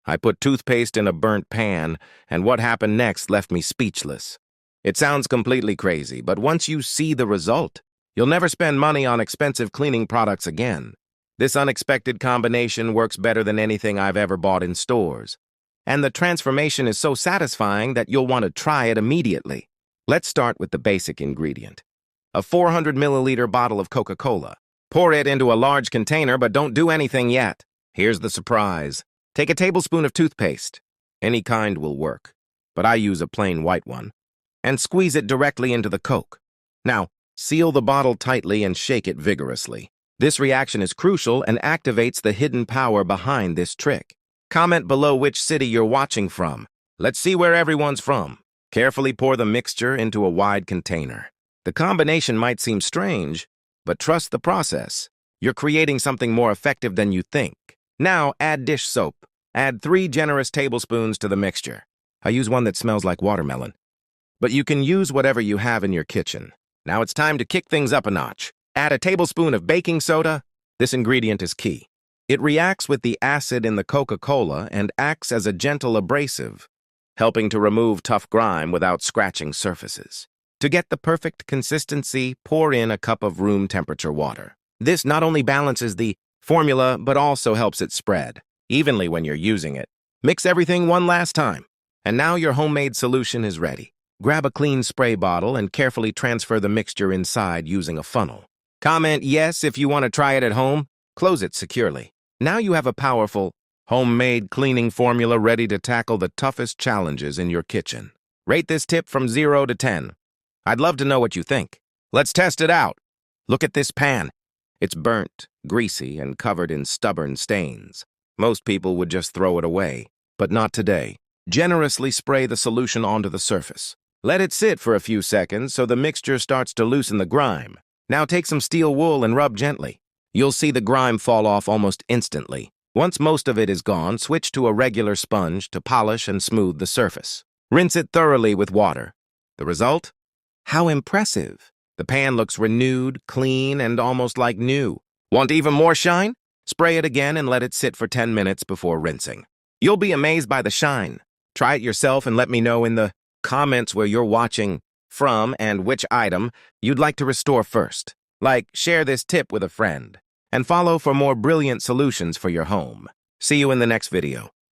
I put toothpaste in a burnt pan, and what happened next left me speechless. It sounds completely crazy, but once you see the result, you'll never spend money on expensive cleaning products again. This unexpected combination works better than anything I've ever bought in stores. And the transformation is so satisfying that you'll want to try it immediately. Let's start with the basic ingredient. A 400 milliliter bottle of Coca-Cola. Pour it into a large container, but don't do anything yet. Here's the surprise. Take a tablespoon of toothpaste. Any kind will work, but I use a plain white one. And squeeze it directly into the Coke. Now, seal the bottle tightly and shake it vigorously. This reaction is crucial and activates the hidden power behind this trick. Comment below which city you're watching from. Let's see where everyone's from. Carefully pour the mixture into a wide container. The combination might seem strange, but trust the process. You're creating something more effective than you think. Now, add dish soap. Add 3 generous tablespoons to the mixture. I use one that smells like watermelon. But you can use whatever you have in your kitchen. Now it's time to kick things up a notch. Add a tablespoon of baking soda. This ingredient is key. It reacts with the acid in the Coca-Cola and acts as a gentle abrasive, helping to remove tough grime without scratching surfaces. To get the perfect consistency, pour in a cup of room temperature water. This not only balances the formula, but also helps it spread evenly when you're using it. Mix everything one last time. And now your homemade solution is ready. Grab a clean spray bottle and carefully transfer the mixture inside using a funnel. Comment yes if you want to try it at home. Close it securely. Now you have a powerful, homemade cleaning formula ready to tackle the toughest challenges in your kitchen. Rate this tip from 0 to 10. I'd love to know what you think. Let's test it out. Look at this pan. It's burnt, greasy, and covered in stubborn stains. Most people would just throw it away, but not today. Generously spray the solution onto the surface. Let it sit for a few seconds so the mixture starts to loosen the grime. Now take some steel wool and rub gently. You'll see the grime fall off almost instantly. Once most of it is gone, switch to a regular sponge to polish and smooth the surface. Rinse it thoroughly with water. The result? How impressive! The pan looks renewed, clean, and almost like new. Want even more shine? Spray it again and let it sit for 10 minutes before rinsing. You'll be amazed by the shine. Try it yourself and let me know in the comments where you're watching from and which item you'd like to restore first. Like, share this tip with a friend. And follow for more brilliant solutions for your home. See you in the next video.